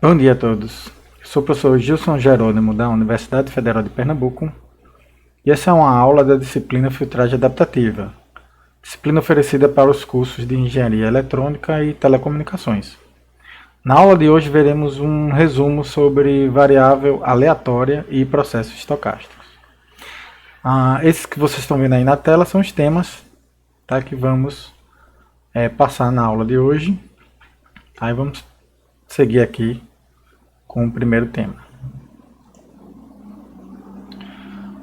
Bom dia a todos. Sou o professor Gilson Jerônimo, da Universidade Federal de Pernambuco, e essa é uma aula da disciplina Filtragem Adaptativa, disciplina oferecida para os cursos de Engenharia Eletrônica e Telecomunicações. Na aula de hoje veremos um resumo sobre variável aleatória e processos estocásticos. Esses que vocês estão vendo aí na tela são os temas, tá, que vamos passar na aula de hoje. Aí vamos seguir aqui com o primeiro tema.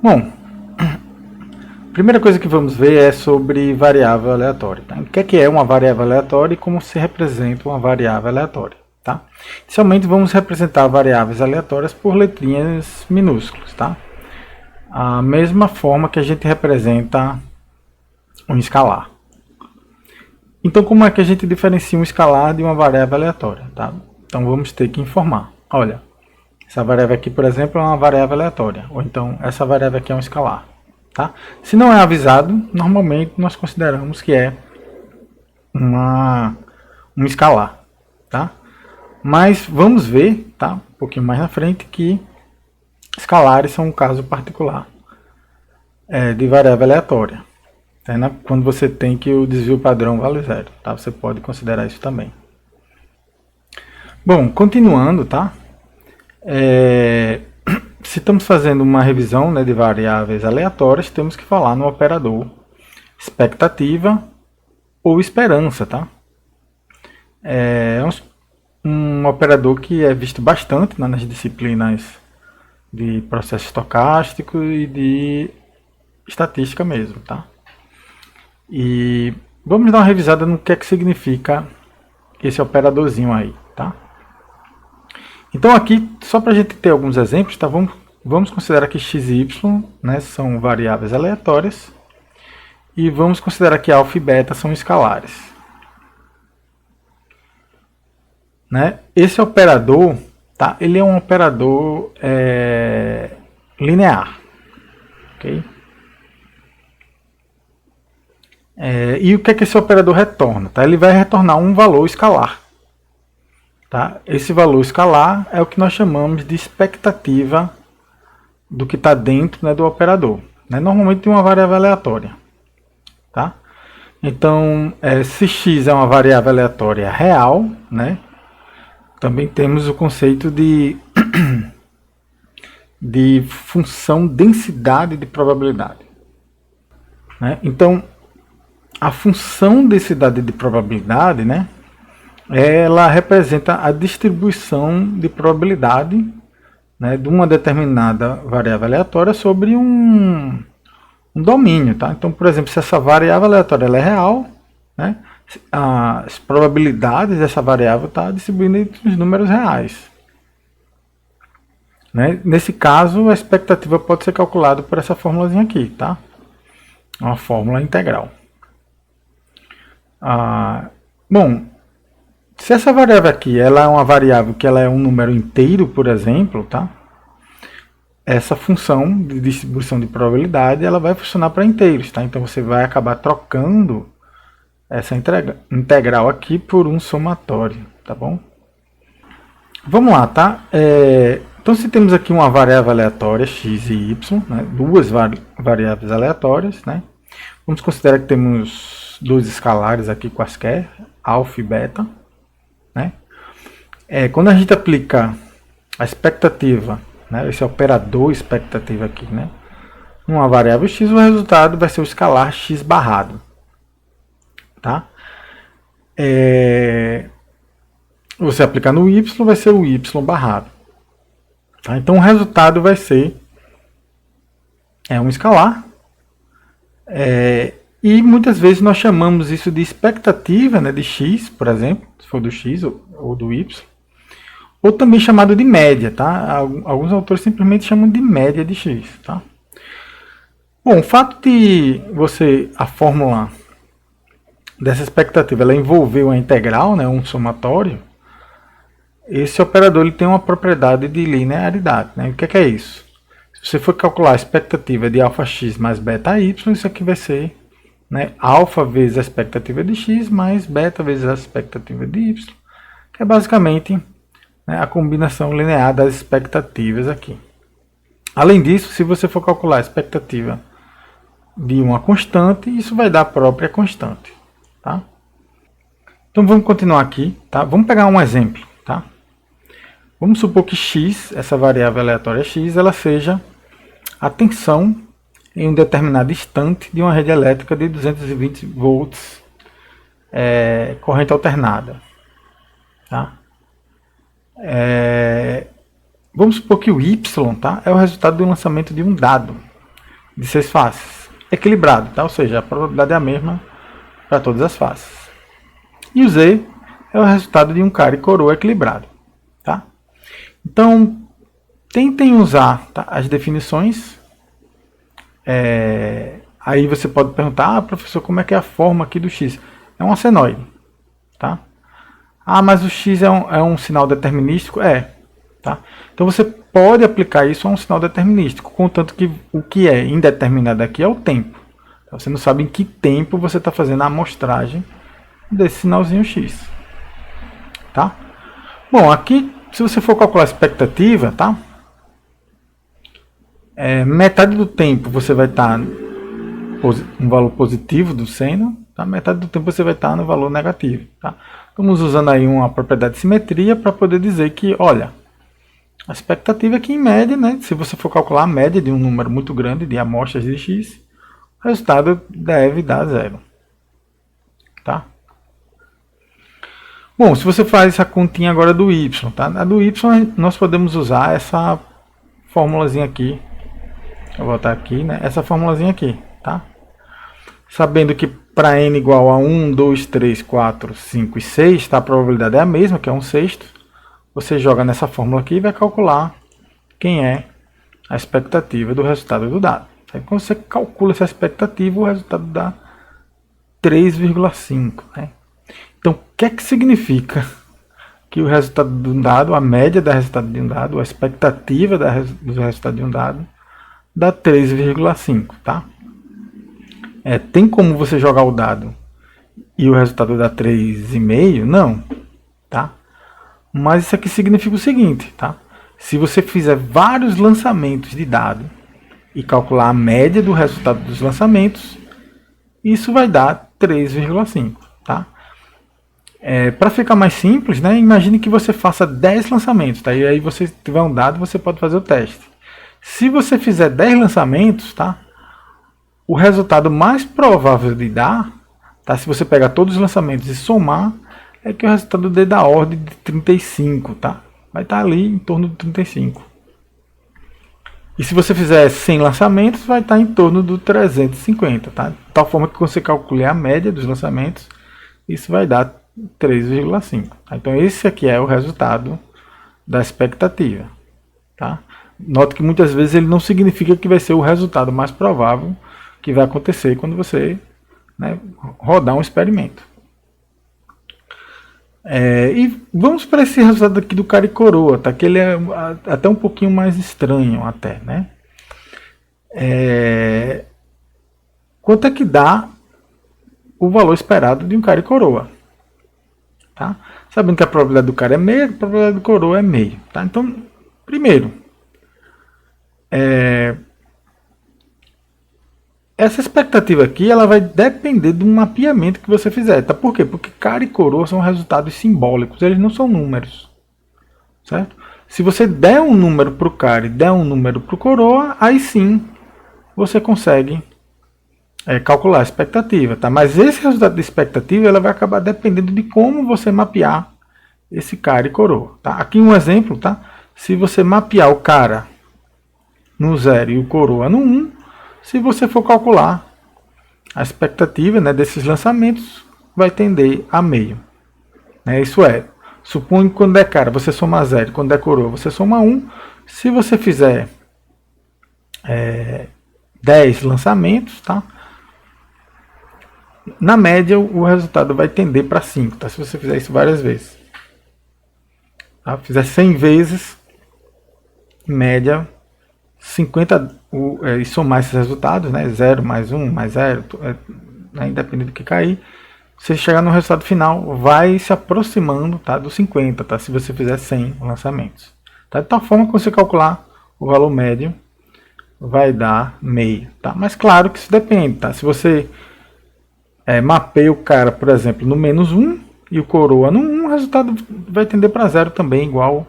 Bom, a primeira coisa que vamos ver é sobre variável aleatória. Tá? O que é uma variável aleatória e como se representa uma variável aleatória. Tá? Inicialmente vamos representar variáveis aleatórias por letrinhas minúsculas. Tá? A mesma forma que a gente representa um escalar. Então como é que a gente diferencia um escalar de uma variável aleatória? Tá? Então vamos ter que informar. Olha, essa variável aqui, por exemplo, é uma variável aleatória. Ou então essa variável aqui é um escalar. Tá? Se não é avisado, normalmente nós consideramos que é um escalar. Tá? Mas vamos ver, tá, um pouquinho mais na frente, que escalares são um caso particular de variável aleatória. Tá? Quando você tem que o desvio padrão vale zero. Tá? Você pode considerar isso também. Bom, continuando, tá? Se estamos fazendo uma revisão, né, de variáveis aleatórias, temos que falar no operador expectativa ou esperança, tá? É um operador que é visto bastante nas disciplinas de processo estocástico e de estatística mesmo, tá? E vamos dar uma revisada no que é que significa esse operadorzinho aí, tá? Então aqui, só para a gente ter alguns exemplos, tá? Vamos considerar que x e y, né, são variáveis aleatórias e vamos considerar que alfa e beta são escalares. Né? Esse operador, tá? Ele é um operador linear. Okay? E o que é que esse operador retorna? Tá? Ele vai retornar um valor escalar. Tá? Esse valor escalar é o que nós chamamos de expectativa do que está dentro, né, do operador. Né? Normalmente tem uma variável aleatória. Tá? Então, se x é uma variável aleatória real, né, também temos o conceito de função densidade de probabilidade. Né? Então, a função densidade de probabilidade, né, ela representa a distribuição de probabilidade, né, de uma determinada variável aleatória sobre um domínio. Tá? Então, por exemplo, se essa variável aleatória ela é real, né, as probabilidades dessa variável está distribuída entre os números reais. Né? Nesse caso, a expectativa pode ser calculada por essa formulazinha aqui. Tá? Uma fórmula integral. Bom, se essa variável aqui ela é uma variável que ela é um número inteiro, por exemplo, tá? Essa função de distribuição de probabilidade ela vai funcionar para inteiros. Tá? Então você vai acabar trocando essa integral aqui por um somatório. Tá bom? Vamos lá, tá? Então se temos aqui uma variável aleatória, x e y, né? Duas variáveis aleatórias, né? Vamos considerar que temos dois escalares aqui quaisquer, alfa e beta. Né? Quando a gente aplica a expectativa, né, esse operador expectativa aqui, né, numa variável x, o resultado vai ser o escalar x barrado. Tá? Você aplicar no y, vai ser o y barrado. Tá? Então o resultado vai ser um escalar. E muitas vezes nós chamamos isso de expectativa, né, de x, por exemplo, se for do x ou do y, ou também chamado de média. Tá? Alguns autores simplesmente chamam de média de x. Tá? Bom, o fato de a fórmula dessa expectativa ela envolver uma integral, né, um somatório, esse operador ele tem uma propriedade de linearidade. Né? O que é isso? Se você for calcular a expectativa de αx mais beta-y, isso aqui vai ser, né, alfa vezes a expectativa de x mais beta vezes a expectativa de y, que é basicamente né, a combinação linear das expectativas aqui. Além disso, se você for calcular a expectativa de uma constante, isso vai dar a própria constante. Tá? Então vamos continuar aqui. Tá? Vamos pegar um exemplo. Tá? Vamos supor que x, essa variável aleatória x, ela seja a tensão em um determinado instante de uma rede elétrica de 220 volts corrente alternada. Tá? Vamos supor que o y, tá, é o resultado do lançamento de um dado de 6 faces, equilibrado, tá? Ou seja, a probabilidade é a mesma para todas as faces. E o z é o resultado de um cara e coroa equilibrado. Tá? Então, tentem usar, tá, as definições. Aí você pode perguntar, professor, como é que é a forma aqui do x? É um senoide. Tá? Mas o x é um sinal determinístico? Tá? Então você pode aplicar isso a um sinal determinístico, contanto que o que é indeterminado aqui é o tempo. Então, você não sabe em que tempo você está fazendo a amostragem desse sinalzinho x. Tá? Bom, aqui, se você for calcular a expectativa, tá? Metade do tempo você vai estar um valor positivo do seno, tá? Metade do tempo você vai estar no valor negativo. Tá? Estamos usando aí uma propriedade de simetria para poder dizer que, olha, a expectativa é que, em média, né, se você for calcular a média de um número muito grande de amostras de x, o resultado deve dar 0. Tá? Bom, se você faz essa continha agora do y, tá? A do y nós podemos usar essa formulazinha aqui. Eu vou botar aqui, né? Essa formulazinha aqui, tá? Sabendo que para n igual a 1, 2, 3, 4, 5 e 6, tá? A probabilidade é a mesma, que é 1/6. Você joga nessa fórmula aqui e vai calcular quem é a expectativa do resultado do dado. Aí, quando você calcula essa expectativa, o resultado dá 3,5. Né? Então, o que é que significa que o resultado de um dado, a média do resultado de um dado, a expectativa do resultado de um dado, dá 3,5. Tá? Tem como você jogar o dado e o resultado dá 3,5? Não. Tá? Mas isso aqui significa o seguinte, tá? Se você fizer vários lançamentos de dado e calcular a média do resultado dos lançamentos, isso vai dar 3,5, tá? Para ficar mais simples, né, imagine que você faça 10 lançamentos, tá? E aí você tiver um dado, você pode fazer o teste. Se você fizer 10 lançamentos, tá? O resultado mais provável de dar, tá? Se você pegar todos os lançamentos e somar, é que o resultado dê da ordem de 35, tá? Vai estar ali em torno de 35. E se você fizer 100 lançamentos, vai estar em torno do 350, tá? De tal forma que quando você calcular a média dos lançamentos, isso vai dar 3,5. Tá? Então esse aqui é o resultado da expectativa, tá? Note que muitas vezes ele não significa que vai ser o resultado mais provável que vai acontecer quando você, né, rodar um experimento. E vamos para esse resultado aqui do cara e coroa, tá? Que ele é até um pouquinho mais estranho, até, né? Quanto é que dá o valor esperado de um cara e coroa? Tá? Sabendo que a probabilidade do cara é meio, a probabilidade do coroa é meio. Tá? Então, primeiro, essa expectativa aqui ela vai depender do mapeamento que você fizer. Tá? Por quê? Porque cara e coroa são resultados simbólicos, eles não são números. Certo? Se você der um número para o cara e der um número para o coroa, aí sim você consegue calcular a expectativa. Tá? Mas esse resultado de expectativa ela vai acabar dependendo de como você mapear esse cara e coroa. Tá? Aqui um exemplo, tá? Se você mapear o cara no 0 e o coroa no 1, se você for calcular a expectativa, né, desses lançamentos, vai tender a meio. Isso é, suponho que quando é cara você soma 0, quando é coroa você soma 1. Se você fizer 10 lançamentos, tá? Na média o resultado vai tender para 5, tá? Se você fizer isso várias vezes. Tá? Fizer 100 vezes, em média, 50, e somar esses resultados, né? 0 mais 1 mais 0, independente do que cair, você chegar no resultado final, vai se aproximando, tá, dos 50, tá, se você fizer 100 lançamentos. Tá? De tal forma que você calcular o valor médio, vai dar meio. Tá? Mas claro que isso depende. Tá? Se você mapeia o cara, por exemplo, no -1 e o coroa no 1, o resultado vai tender para 0 também, igual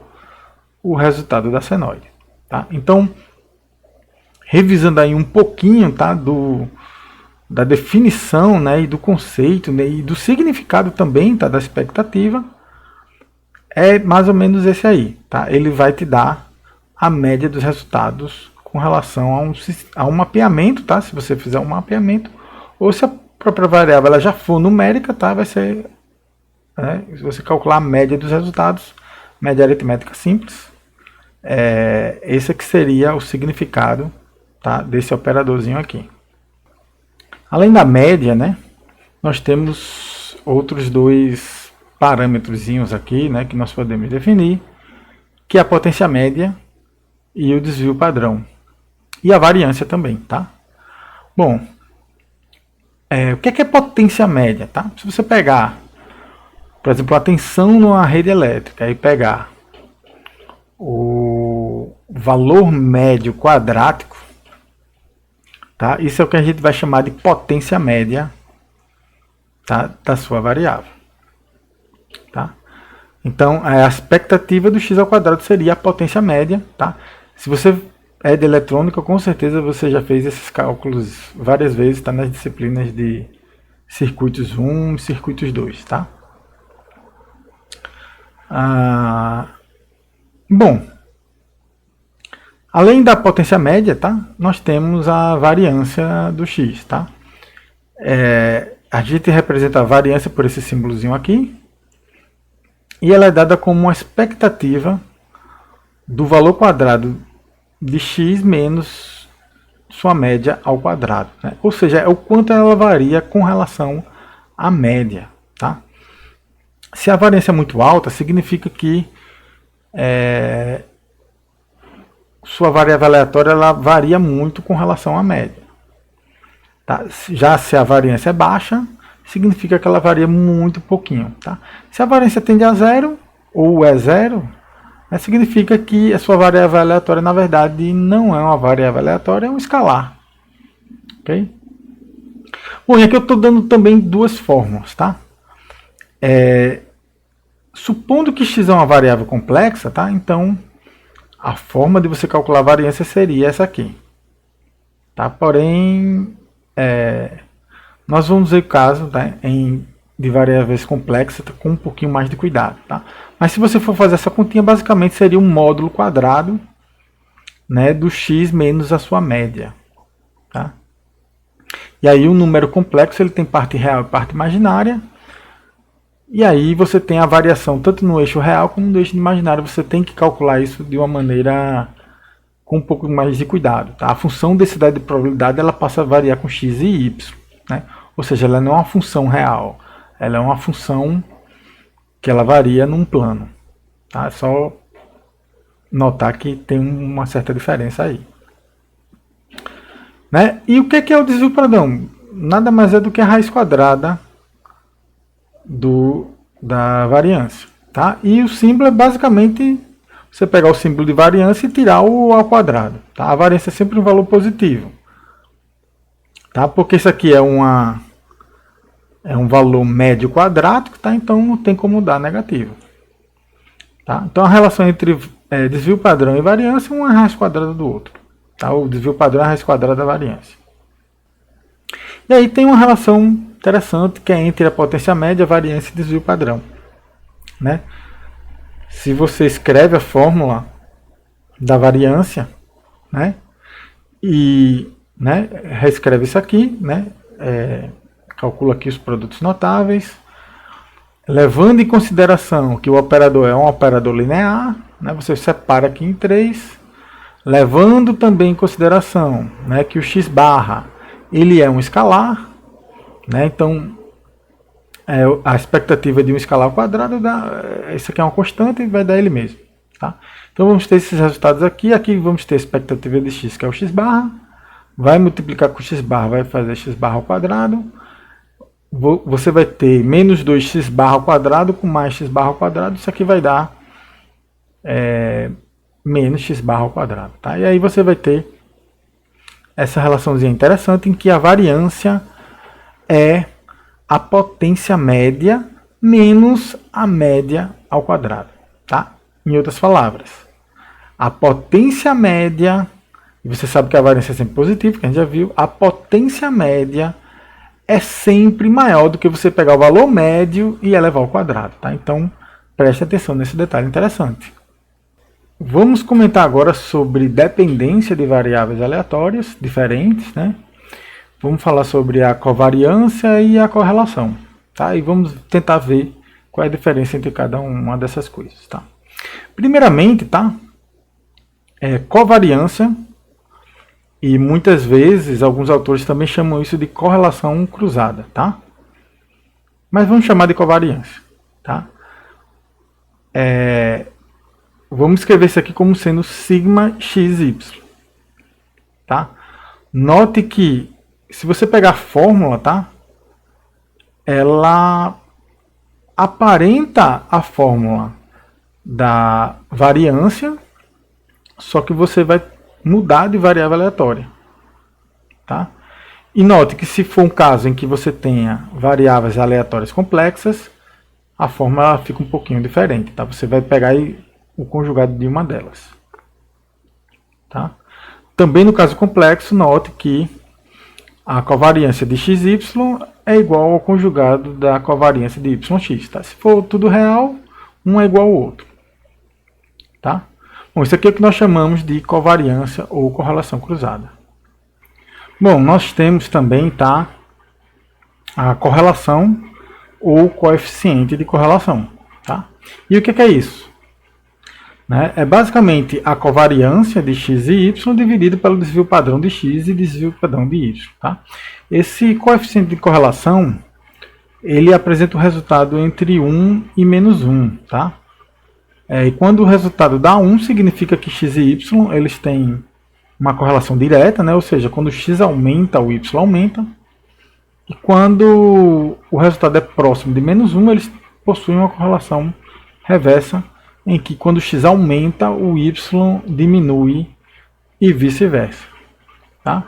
o resultado da senoide. Tá? Então, revisando aí um pouquinho, tá, da definição, né, e do conceito, né, e do significado também, tá, da expectativa, é mais ou menos esse aí. Tá? Ele vai te dar a média dos resultados com relação a um mapeamento, tá? Se você fizer um mapeamento, ou se a própria variável ela já for numérica, tá? Vai ser, né, se você calcular a média dos resultados, média aritmética simples, esse aqui seria o significado, tá, desse operadorzinho aqui. Além da média, né, nós temos outros dois parâmetrozinhos aqui, né, que nós podemos definir, que é a potência média e o desvio padrão. E a variância também, tá? Bom, o que é potência média, tá? Se você pegar, por exemplo, a tensão numa rede elétrica e pegar o valor médio quadrático, tá? Isso é o que a gente vai chamar de potência média, tá, da sua variável. Tá? Então, a expectativa do x ao quadrado seria a potência média. Tá? Se você é de eletrônica, com certeza você já fez esses cálculos várias vezes, tá, nas disciplinas de circuitos 1 e circuitos 2. Tá? Bom, além da potência média, tá, nós temos a variância do x. Tá? A gente representa a variância por esse símbolozinho aqui, e ela é dada como uma expectativa do valor quadrado de x menos sua média ao quadrado. Né? Ou seja, é o quanto ela varia com relação à média. Tá? Se a variância é muito alta, significa que sua variável aleatória ela varia muito com relação à média. Tá? Já se a variância é baixa, significa que ela varia muito pouquinho. Tá? Se a variância tende a 0, ou é 0, significa que a sua variável aleatória, na verdade, não é uma variável aleatória, é um escalar. Okay? Bom, e aqui eu estou dando também duas fórmulas. Tá? Supondo que x é uma variável complexa, tá? Então a forma de você calcular a variância seria essa aqui. Tá? Porém, nós vamos ver o caso, tá, de variáveis complexas com um pouquinho mais de cuidado. Tá? Mas se você for fazer essa continha, basicamente seria um módulo quadrado, né, do x menos a sua média. Tá? E aí o número complexo ele tem parte real e parte imaginária. E aí você tem a variação tanto no eixo real como no eixo imaginário. Você tem que calcular isso de uma maneira com um pouco mais de cuidado. Tá? A função densidade de probabilidade ela passa a variar com x e y. Né? Ou seja, ela não é uma função real. Ela é uma função que ela varia num plano. Tá? É só notar que tem uma certa diferença aí. Né? E o que é o desvio padrão? Nada mais é do que a raiz quadrada da variância. Tá? E o símbolo é basicamente você pegar o símbolo de variância e tirar o ao quadrado. Tá? A variância é sempre um valor positivo. Tá? Porque isso aqui é um valor médio quadrático, tá? Então não tem como dar negativo. Tá? Então a relação entre desvio padrão e variância é uma raiz quadrada do outro. Tá? O desvio padrão é a raiz quadrada da variância. E aí tem uma relação interessante que é entre a potência média, a variância e desvio padrão. Né? Se você escreve a fórmula da variância, né, e reescreve isso aqui, né, calcula aqui os produtos notáveis, levando em consideração que o operador é um operador linear, né, você separa aqui em 3, levando também em consideração, né, que o x barra ele é um escalar, né, então a expectativa de um escalar ao quadrado, isso aqui é uma constante e vai dar ele mesmo. Tá? Então vamos ter esses resultados aqui. Aqui vamos ter a expectativa de x, que é o x barra. Vai multiplicar com x barra, vai fazer x barra ao quadrado. você vai ter menos 2x barra ao quadrado com mais x barra ao quadrado. Isso aqui vai dar menos x barra ao quadrado. Tá? E aí você vai ter essa relaçãozinha interessante em que a variância é a potência média menos a média ao quadrado. Tá? Em outras palavras, a potência média, e você sabe que a variância é sempre positiva, que a gente já viu, a potência média é sempre maior do que você pegar o valor médio e elevar ao quadrado. Tá? Então, preste atenção nesse detalhe interessante. Vamos comentar agora sobre dependência de variáveis aleatórias diferentes, né? Vamos falar sobre a covariância e a correlação, tá? E vamos tentar ver qual é a diferença entre cada uma dessas coisas, tá? Primeiramente, tá? Covariância, e muitas vezes alguns autores também chamam isso de correlação cruzada, tá? Mas vamos chamar de covariância, tá? Vamos escrever isso aqui como sendo sigma xy, tá? Note que se você pegar a fórmula, tá? Ela aparenta a fórmula da variância, só que você vai mudar de variável aleatória, tá? E note que se for um caso em que você tenha variáveis aleatórias complexas, a fórmula fica um pouquinho diferente, tá? Você vai pegar aí o conjugado de uma delas, tá? Também no caso complexo, note que a covariância de xy é igual ao conjugado da covariância de yx. Tá? Se for tudo real, um é igual ao outro. Tá? Bom, isso aqui é o que nós chamamos de covariância ou correlação cruzada. Bom, nós temos também, tá, a correlação ou coeficiente de correlação. Tá? E o que é isso? É basicamente a covariância de x e y dividido pelo desvio padrão de x e desvio padrão de y. Tá? Esse coeficiente de correlação, ele apresenta o resultado entre 1 e menos 1. Tá? E quando o resultado dá 1, significa que x e y eles têm uma correlação direta, né? Ou seja, quando o x aumenta, o y aumenta. E quando o resultado é próximo de menos 1, eles possuem uma correlação reversa, em que quando o x aumenta, o y diminui e vice-versa. Tá?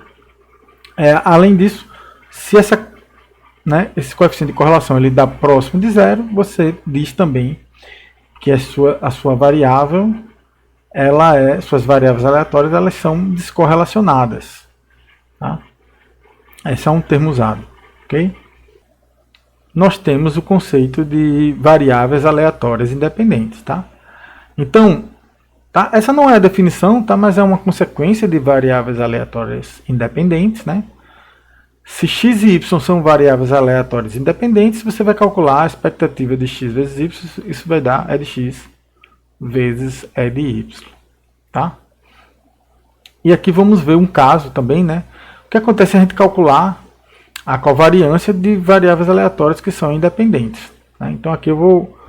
Além disso, se esse coeficiente de correlação ele dá próximo de zero, você diz também que a sua variável, suas variáveis aleatórias, elas são descorrelacionadas. Tá? Esse é um termo usado. Okay? Nós temos o conceito de variáveis aleatórias independentes. Tá? Então, tá? Essa não é a definição, tá? Mas é uma consequência de variáveis aleatórias independentes. Né? Se x e y são variáveis aleatórias independentes, você vai calcular a expectativa de x vezes y, isso vai dar E de x vezes E de y. Tá? E aqui vamos ver um caso também. Né? O que acontece se a gente calcular a covariância de variáveis aleatórias que são independentes. Né? Então aqui eu vou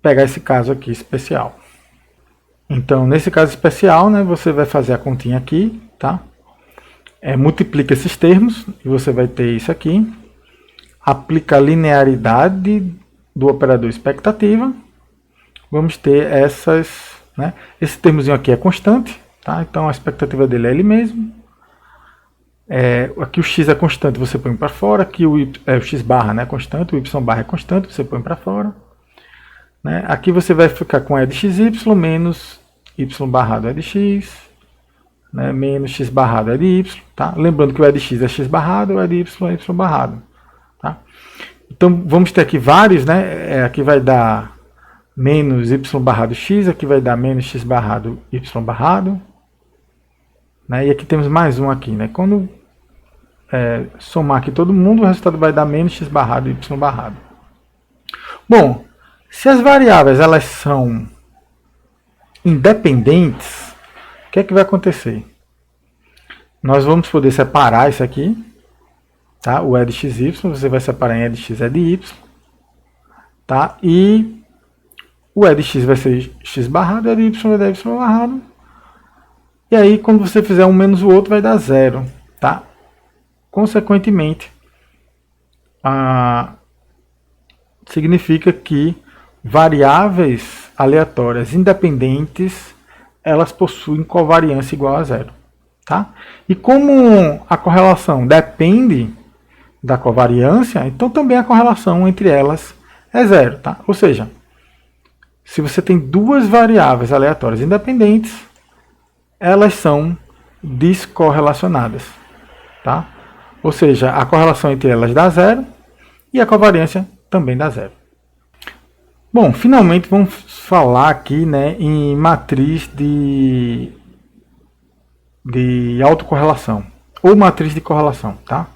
pegar esse caso aqui especial. Então, nesse caso especial, né, você vai fazer a continha aqui, tá? Multiplica esses termos e você vai ter isso aqui. Aplica a linearidade do operador expectativa. Vamos ter essas... Né? Esse termozinho aqui é constante, tá? Então a expectativa dele é ele mesmo. Aqui o x é constante, você põe para fora. Aqui o x barra, né, é constante, o y barra é constante, você põe para fora. Né? Aqui você vai ficar com E de xy menos y barrado E de x, né? Menos x barrado E de y. Tá? Lembrando que o E de x é x barrado, o E de y é y barrado. Tá? Então vamos ter aqui vários. Né? Aqui vai dar menos y barrado x, aqui vai dar menos x barrado y barrado. Né? E aqui temos mais um aqui. Né? Quando somar aqui todo mundo, o resultado vai dar menos x barrado y barrado. Bom, se as variáveis elas são independentes, o que é que vai acontecer? Nós vamos poder separar isso aqui, tá? O E de xy, você vai separar em E de x e E de y, tá? E o E de x vai ser x barrado, E de y vai dar y barrado. E aí, quando você fizer um menos o outro, vai dar zero, tá? Consequentemente, significa que variáveis aleatórias independentes, elas possuem covariância igual a zero. Tá? E como a correlação depende da covariância, então também a correlação entre elas é zero. Tá? Ou seja, se você tem duas variáveis aleatórias independentes, elas são descorrelacionadas. Tá? Ou seja, a correlação entre elas dá zero e a covariância também dá zero. Bom, finalmente vamos falar aqui, né, em matriz de autocorrelação ou matriz de correlação. Tá?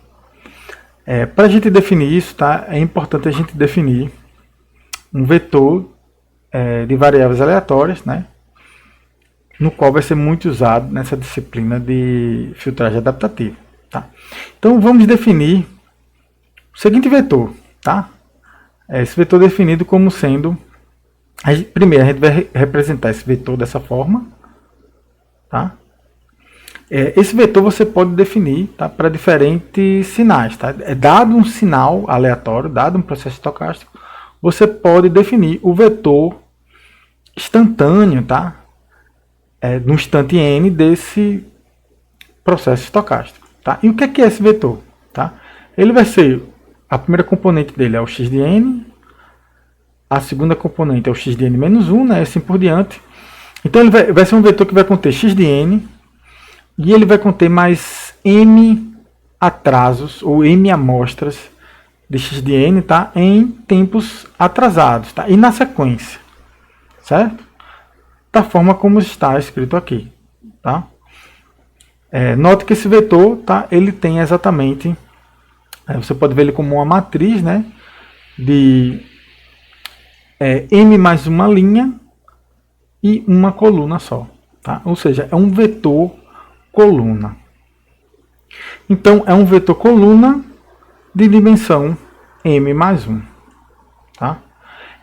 Para a gente definir isso, tá, é importante a gente definir um vetor de variáveis aleatórias, né, no qual vai ser muito usado nessa disciplina de filtragem adaptativa. Tá? Então vamos definir o seguinte vetor. Tá? Esse vetor definido como sendo... Primeiro a gente vai representar esse vetor dessa forma. Tá? Esse vetor você pode definir, tá, para diferentes sinais. Tá? Dado um sinal aleatório, dado um processo estocástico, você pode definir o vetor instantâneo, tá? No instante n desse processo estocástico. Tá? E o que é esse vetor? Tá? Ele vai ser, a primeira componente dele é o x de n, a segunda componente é o x de n menos 1, né, assim por diante. Então ele vai ser um vetor que vai conter x de n, e ele vai conter mais m atrasos, ou m amostras de x de n, tá, em tempos atrasados, tá, e na sequência, certo? Da forma como está escrito aqui. Tá? Note que esse vetor, tá, ele tem exatamente, você pode ver ele como uma matriz, né, de m mais uma linha e uma coluna só. Tá? Ou seja, é um vetor coluna. Então, é um vetor coluna de dimensão m mais 1. Tá?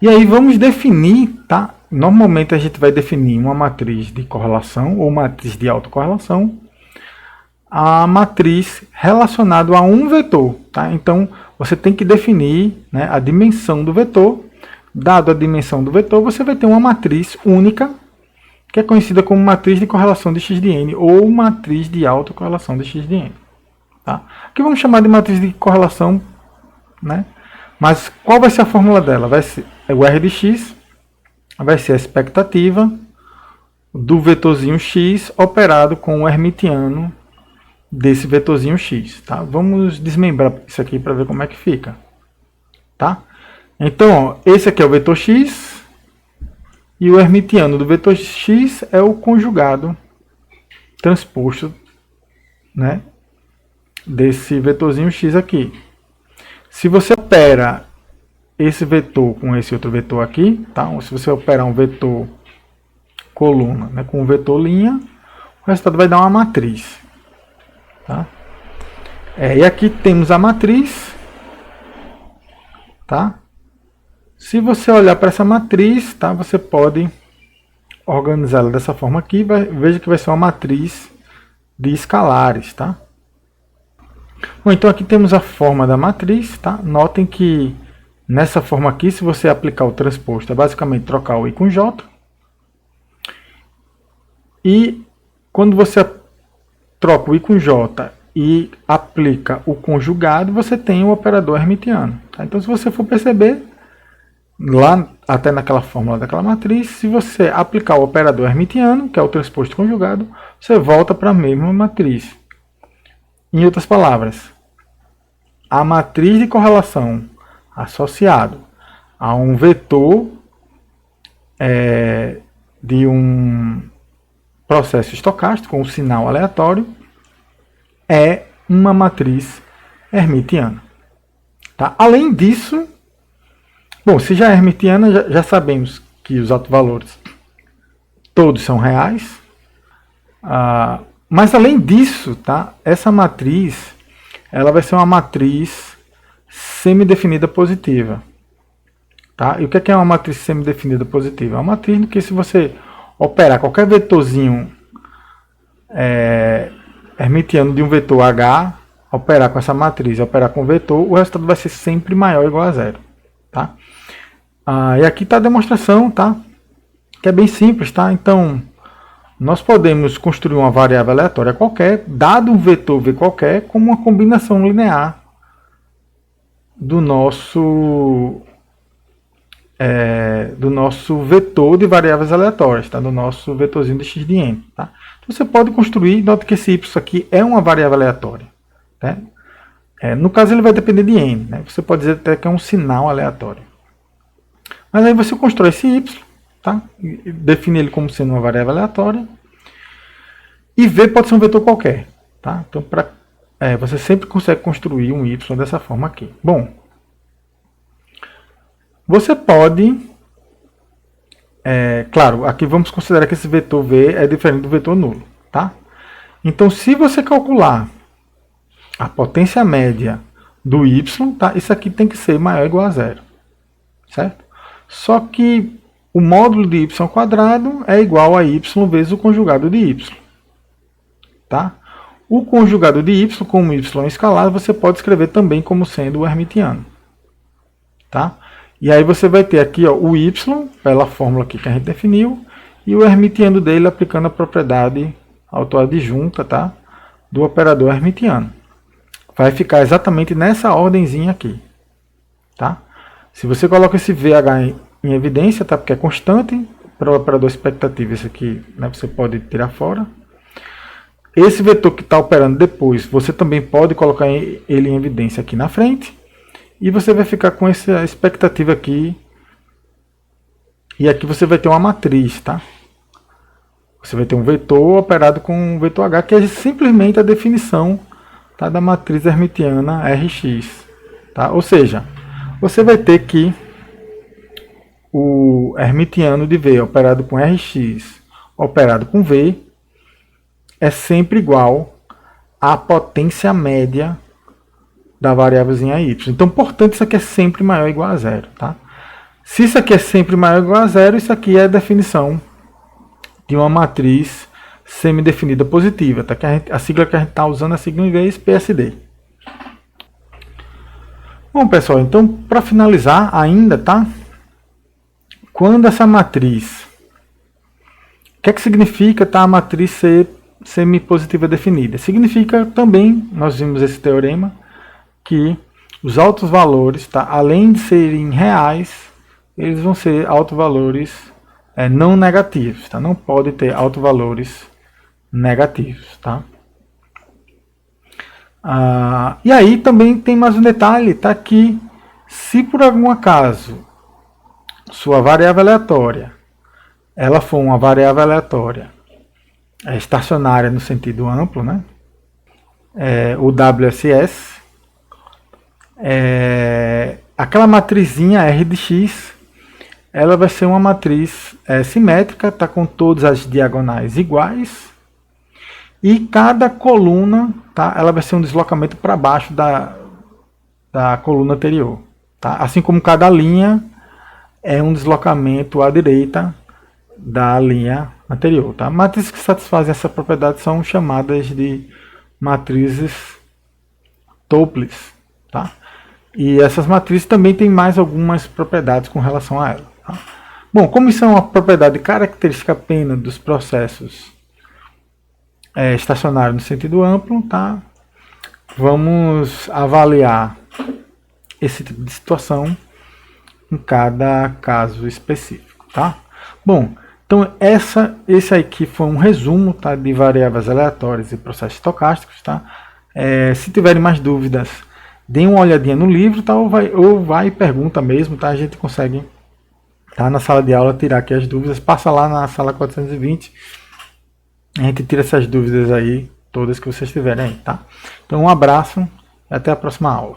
E aí vamos definir, tá? Normalmente a gente vai definir uma matriz de correlação ou matriz de autocorrelação, a matriz relacionada a um vetor. Tá? Então, você tem que definir, né, a dimensão do vetor. Dado a dimensão do vetor, você vai ter uma matriz única, que é conhecida como matriz de correlação de x de n, ou matriz de autocorrelação de x de n. Tá? Aqui vamos chamar de matriz de correlação, né? Mas qual vai ser a fórmula dela? Vai ser o R de x, vai ser a expectativa do vetorzinho x operado com o hermitiano desse vetorzinho x. Tá? Vamos desmembrar isso aqui para ver como é que fica. Tá? Então, ó, esse aqui é o vetor x, e o hermitiano do vetor x é o conjugado transposto, né, desse vetorzinho x aqui. Se você opera esse vetor com esse outro vetor aqui, tá? Ou se você operar um vetor coluna, né, com um vetor linha, o resultado vai dar uma matriz. Tá? E aqui temos a matriz. Tá? Se você olhar para essa matriz, tá, você pode organizá-la dessa forma aqui. Veja que vai ser uma matriz de escalares. Tá? Bom, então aqui temos a forma da matriz. Tá? Notem que nessa forma aqui, se você aplicar o transposto, é basicamente trocar o i com j. E quando você troca o i com j e aplica o conjugado, você tem o operador hermitiano. Tá? Então, se você for perceber, lá até naquela fórmula daquela matriz, se você aplicar o operador hermitiano, que é o transposto conjugado, você volta para a mesma matriz. Em outras palavras, a matriz de correlação associado a um vetor de um processo estocástico, com um sinal aleatório, é uma matriz hermitiana. Tá? Além disso, bom, se já é hermitiana, já sabemos que os autovalores todos são reais. Mas além disso, tá, essa matriz ela vai ser uma matriz semidefinida positiva. Tá? E o que é uma matriz semidefinida positiva? É uma matriz que, se você operar qualquer vetorzinho hermitiano de um vetor H, operar com essa matriz, operar com o vetor, o resultado vai ser sempre maior ou igual a zero. Tá? E aqui está a demonstração, tá? Que é bem simples. Tá? Então, nós podemos construir uma variável aleatória qualquer, dado um vetor V qualquer, como uma combinação linear do nosso vetor de variáveis aleatórias, tá? Do nosso vetorzinho de x de n. Tá? Então, você pode construir, nota que esse y aqui é uma variável aleatória. Tá? No caso, ele vai depender de n. Né? Você pode dizer até que é um sinal aleatório. Mas aí você constrói esse y, tá? E define ele como sendo uma variável aleatória. E v pode ser um vetor qualquer. Tá? Então, você sempre consegue construir um y dessa forma aqui. Bom, você pode... claro, aqui vamos considerar que esse vetor v é diferente do vetor nulo. Tá? Então, se você calcular a potência média do y, tá? Isso aqui tem que ser maior ou igual a zero. Certo? Só que o módulo de y² é igual a y vezes o conjugado de y. Tá? O conjugado de y, como y é escalar, você pode escrever também como sendo o hermitiano. Tá? E aí você vai ter aqui, ó, o y, pela fórmula aqui que a gente definiu, e o hermitiano dele aplicando a propriedade autoadjunta, tá? Do operador hermitiano. Vai ficar exatamente nessa ordenzinha aqui. Tá? Se você coloca esse VH em evidência, tá? Porque é constante, para o operador expectativa, esse aqui, né, você pode tirar fora. Esse vetor que está operando depois, você também pode colocar ele em evidência aqui na frente. E você vai ficar com essa expectativa aqui. E aqui você vai ter uma matriz, tá? Você vai ter um vetor operado com um vetor H, que é simplesmente a definição, tá, da matriz hermitiana Rx. Tá? Ou seja, você vai ter que o hermitiano de V operado com Rx operado com V é sempre igual à potência média da variávelzinha y. Então, portanto, isso aqui é sempre maior ou igual a zero. Tá? Se isso aqui é sempre maior ou igual a zero, isso aqui é a definição de uma matriz semidefinida positiva. Tá? A sigla que a gente está usando é a sigla em inglês PSD. Bom, pessoal, então, para finalizar ainda, tá? Quando essa matriz... O que é que significa, tá, a matriz ser semipositiva definida? Significa também, nós vimos esse teorema, que os altos valores, tá, além de serem reais, eles vão ser autovalores não negativos. Tá? Não pode ter autovalores negativos. Tá? E aí também tem mais um detalhe, tá, que se por algum acaso sua variável aleatória ela for uma variável aleatória estacionária no sentido amplo, né, o WSS, aquela matrizinha R de x, ela vai ser uma matriz simétrica, tá, com todas as diagonais iguais, e cada coluna, tá, ela vai ser um deslocamento para baixo da coluna anterior. Tá? Assim como cada linha é um deslocamento à direita da linha anterior. Tá? Matrizes que satisfazem essa propriedade são chamadas de matrizes Toeplitz. Tá? E essas matrizes também têm mais algumas propriedades com relação a ela. Tá? Bom, como isso é uma propriedade característica apenas dos processos estacionários no sentido amplo, tá? Vamos avaliar esse tipo de situação em cada caso específico. Tá? Bom, então esse aqui foi um resumo, tá, de variáveis aleatórias e processos estocásticos. Tá? Se tiverem mais dúvidas, deem uma olhadinha no livro, tá? ou vai e pergunta mesmo, tá? A gente consegue, tá, na sala de aula tirar aqui as dúvidas. Passa lá na sala 420, a gente tira essas dúvidas aí, todas que vocês tiverem aí. Tá? Então um abraço e até a próxima aula.